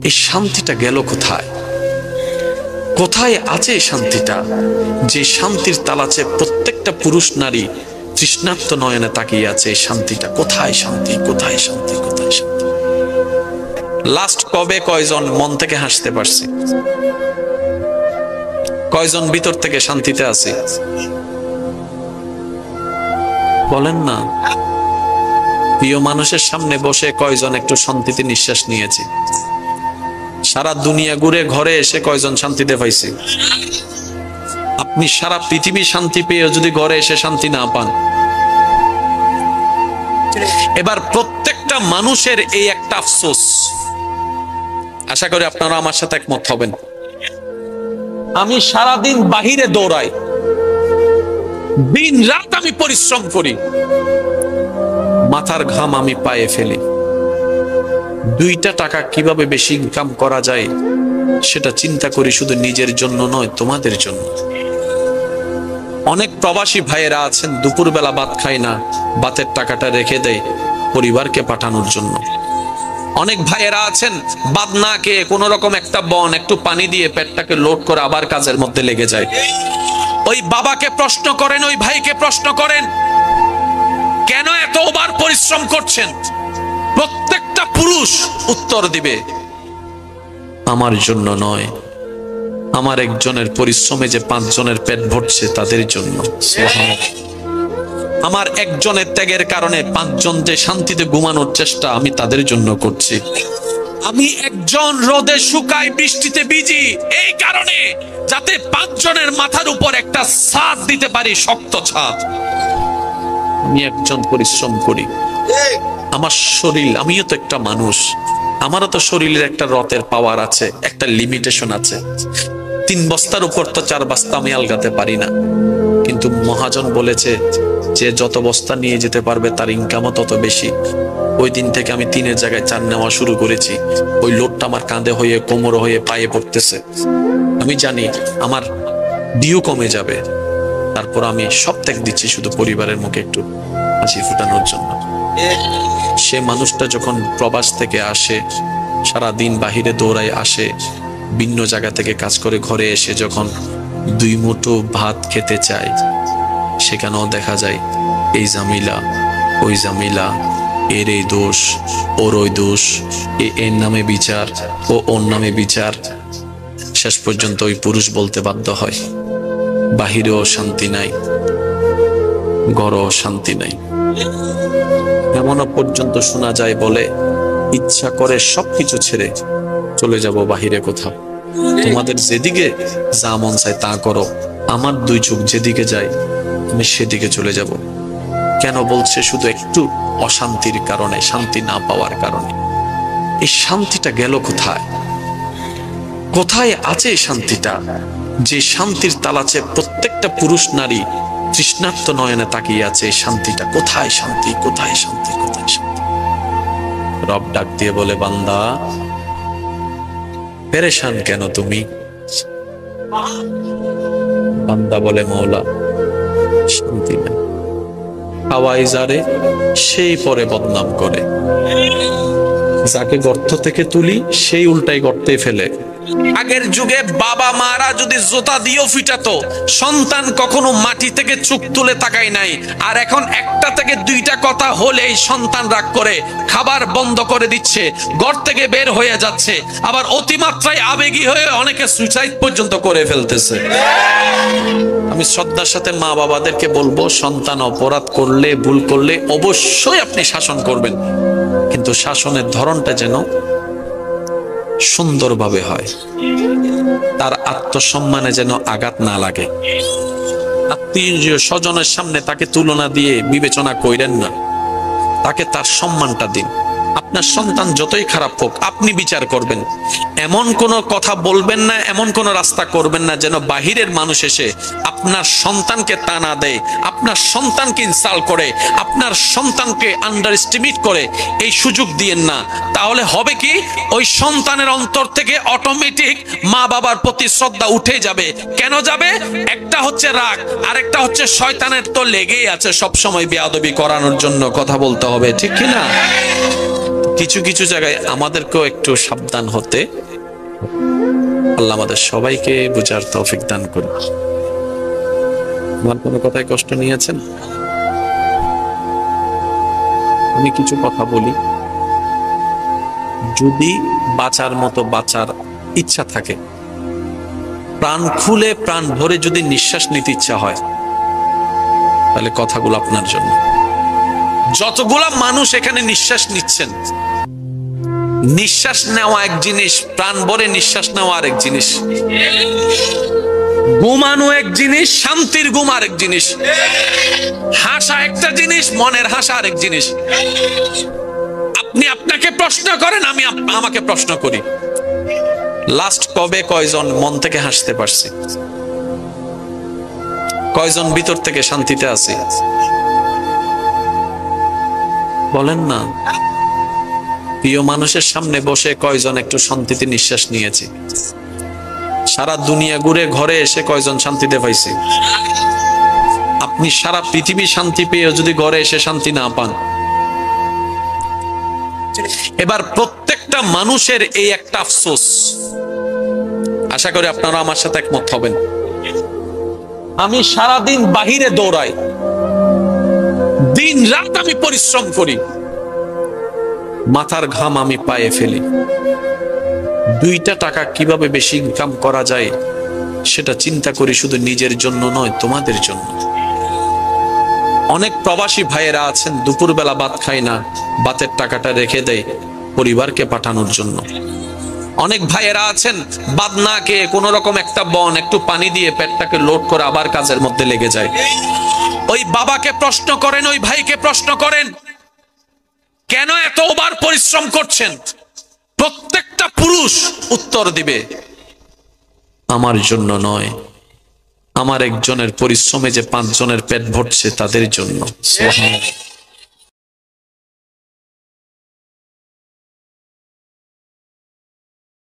এই শান্তিটা গেল কোথায়? কোথায় আছে এই শান্তিটা? যে শান্তির তালাচে প্রত্যেকটা পুরুষ নারী তৃষ্ণার্ত নয়নে তাকিয়ে আছে। এই শান্তিটা কোথায়? শান্তি কোথায়? শান্তি কোথায়? শান্তি লাস্ট কবে কয়জন মন থেকে হাসতে পারছি? কয়জন ভিতর থেকে শান্তিতে আছে? বলেন না। প্রিয় মানুষের সামনে বসে কয়জন একটু শান্তিতে নিঃশ্বাস নিয়েছি? সারা দুনিয়া ঘুরে ঘরে এসে কয়জন শান্তিতে পাইছে? আপনি সারা পৃথিবী শান্তি পেয়ে যদি ঘরে এসে শান্তি না পান, এবার প্রত্যেকটা মানুষের এই একটা আফসোস, আশা করি আপনারা আমার সাথে একমত হবেন। আমি সারাদিন বাহিরে দৌড়াই, দিন রাত আমি পরিশ্রম করি, মাথার ঘাম আমি পায়ে ফেলি, দুইটা টাকা কিভাবে বেশি ইনকাম করা যায় সেটা চিন্তা করি, শুধু নিজের জন্য নয়, তোমাদের জন্য। অনেক প্রবাসী ভাইয়েরা আছেন দুপুরবেলা ভাত খায় না, ভাতের টাকাটা রেখে দেয় পরিবারকে পাঠানোর জন্য। অনেক ভাইয়েরা আছেন ভাত না খেয়ে কোন রকম একটা বন একটু পানি দিয়ে পেটটাকে লোড করে আবার কাজের মধ্যে লেগে যায়। ওই বাবাকে প্রশ্ন করেন, ওই ভাইকে প্রশ্ন করেন, কেন এত ওভার পরিশ্রম করছেন? প্রত্যেকটা পুরুষ উত্তর দিবে, আমার জন্য নয়, আমার একজনের পরিশ্রমে যে 5 জনের পেট ভরছে তাদের জন্য। আমার একজনের ত্যাগের কারণে 5 জন যে শান্তিতে ঘুমানোর চেষ্টা আমি তাদের জন্য করছি। আমি একজন রোদে শুকাই, বৃষ্টিতে ভিজি, এই কারণে যাতে 5 জনের মাথার উপর একটা ছাদ দিতে পারি, শক্ত ছাদ। আমি একজন পরিশ্রম করি, আমার শরীর, আমিও তো একটা মানুষ, আমারও তো শরীরের একটা রথের পাওয়ার আছে, একটা লিমিটেশন আছে। 3 বস্তার উপর তো 4 বস্তা আমি আলগাতে পারি না। কিন্তু মহাজন বলেছে যে যত বস্তা নিয়ে যেতে পারবে তার ইনকামও তত বেশি। ওই দিন থেকে আমি 3-এর জায়গায় 4 নেওয়া শুরু করেছি। ওই লোডটা আমার কাঁধে হয়ে, কোমর হয়ে, পায়ে পড়তেছে। আমি জানি আমার ডিউ কমে যাবে, তারপর আমি সব ত্যাগ দিচ্ছি শুধু পরিবারের মুখে একটু হাসি ফুটানোর জন্য। সে মানুষটা যখন প্রবাস থেকে আসে, সারা দিন বাহিরে দৌড়ায় আসে, ভিন্ন জায়গা থেকে কাজ করে ঘরে এসে যখন 2 মুঠো ভাত খেতে চায়, সেখানেও দেখা যায় এই জামিলা, ওই জামিলা, এর এই দোষ, ওর ওই দোষ, এর নামে বিচার, ও ওর নামে বিচার। শেষ পর্যন্ত ওই পুরুষ বলতে বাধ্য হয়, বাহিরেও শান্তি নাই, ঘরেও শান্তি নাই। এমনও পর্যন্ত শোনা যায় বলে, ইচ্ছা করে সবকিছু ছেড়ে চলে যাব বাহিরে কোথাও, তোমাদের যেদিকে যা মন চায় তা করো, আমার 2 চোখ যেদিকে যায় আমি সেদিকে চলে যাব। কেন বলছে? শুধু একটু অশান্তির কারণে, শান্তি না পাওয়ার কারণে। এই শান্তিটা গেল কোথায়? কোথায় আছে এই শান্তিটা? যে শান্তির তালাচে প্রত্যেকটা পুরুষ নারী তৃষ্ণার্ত নয়নে তাকিয়ে আছে। এই শান্তিটা কোথায়? শান্তি কোথায়? শান্তি কোথায়? শান্তি। রব ডাক দিয়ে বলে, বান্দা পেরেশান কেন তুমি? বান্দা বলে, মওলা শান্তি নাই। হাওয়াই যারে সেই পরে বদনাম করে, যাকে গর্ত থেকে তুলি সেই উল্টাই গর্তে ফেলে। আগের যুগে বাবা মারা যদি জোতা দিয়েও ফিটাতো, সন্তান কখনো মাটি থেকে চোখ তুলে তাকায় নাই। আর এখন একটা থেকে 2টা কথা হলেই সন্তান রাগ করে খাবার বন্ধ করে দিচ্ছে, ঘর থেকে বের হয়ে যাচ্ছে, আবার অতিমাত্রায় আবেগী হয়ে অনেকে সুইসাইড পর্যন্ত করে ফেলতেছে। আমি শ্রদ্ধার সাথে মা বাবাদেরকে বলবো, সন্তান অপরাধ করলে, ভুল করলে অবশ্যই আপনি শাসন করবেন, কিন্তু শাসনের ধরনটা যেন সুন্দরভাবে হয়, তার আত্মসম্মানে যেন আঘাত না লাগে। আত্মীয় স্বজনের সামনে তাকে তুলনা দিয়ে বিবেচনা কইরেন না, তাকে তার সম্মানটা দিন। আপনার সন্তান যতই খারাপ হোক আপনি বিচার করবেন, এমন কোনো কথা বলবেন না, এমন কোনো রাস্তা করবেন না যেন বাহিরের মানুষ এসে আপনার সন্তানকে তানা দেয়, আপনার সন্তানকে ইনসাল্ট করে, আপনার সন্তানকে আন্ডার এস্টিমেট করে। এই সুযোগ দিয়েন না। তাহলে হবে কি, ওই সন্তানের অন্তর থেকে অটোমেটিক মা বাবার প্রতি শ্রদ্ধা উঠে যাবে। কেন যাবে? একটা হচ্ছে রাগ, আরেকটা হচ্ছে শয়তানের তো লেগেই আছে সব সময় বেয়াদবি করানোর জন্য। কথা বলতে হবে, ঠিক কিনা? কিছু কিছু জায়গায় আমাদেরকেও একটু সাবধান হতে, আল্লাহ আমাদের সবাইকে বুঝার তৌফিক দান করুন। আমার কোনো কথায় কষ্ট নিয়েছেন? আমি কিছু কথা বলি, যদি বাঁচার মতো বাঁচার ইচ্ছা থাকে, প্রাণ খুলে প্রাণ ভরে যদি নিঃশ্বাস নিতে ইচ্ছা হয়, তাহলে কথাগুলো আপনার জন্য। যতগুলা মানুষ এখানে নিঃশ্বাস নিচ্ছেন, নিঃশ্বাস নেওয়া এক জিনিস, প্রাণ ভরে নিঃশ্বাস নেওয়া আরেক জিনিস, ঘুমানো এক জিনিস, শান্তির ঘুম আরেক জিনিস, হাসা একটা জিনিস, মনের হাসা আরেক জিনিস। আপনি আপনাকে প্রশ্ন করেন, আমি আমাকে প্রশ্ন করি, লাস্ট কবে কয়জন মন থেকে হাসতে পারছি? কয়জন ভিতর থেকে শান্তিতে আছি? বলেন না। প্রিয় মানুষের সামনে বসে কয়জন একটু শান্তিতে নিঃশ্বাস নিয়েছি? সারা দুনিয়া ঘুরে ঘরে এসে কয়জন শান্তিতে পাইছি? আপনি সারা পৃথিবী শান্তি পেয়েও যদি ঘরে এসে শান্তি না পান, এবার প্রত্যেকটা মানুষের এই একটা আফসোস, আশা করি আপনারা আমার সাথে একমত হবেন। আমি সারাদিন বাহিরে দৌড়াই, দিন রাত আমি পরিশ্রম করি, মাথার ঘাম আমি পায়ে ফেলি, 2টা টাকা কিভাবে বেশি ইনকাম করা যায় সেটা চিন্তা করি, শুধু নিজের জন্য নয়, তোমাদের জন্য। অনেক প্রবাসী ভাইয়েরা আছেন, দুপুরবেলা ভাত খায় না, ভাতের টাকাটা রেখে দেয় পরিবারকে পাঠানোর জন্য। অনেক ভাইয়েরা আছেন, ভাত না খেয়ে কোন রকম একটা বন একটু পানি দিয়ে পেটটাকে লোড করে আবার কাজের মধ্যে লেগে যায়। ওই বাবাকে প্রশ্ন করেন, ওই ভাইকে প্রশ্ন করেন, কেন এত ওভার পরিশ্রম করছেন? প্রত্যেকটা পুরুষ উত্তর দিবে, আমার জন্য নয়, আমার একজনের পরিশ্রমে যে 5 জনের পেট ভরছে তাদের জন্য। সুবহানাল্লাহ।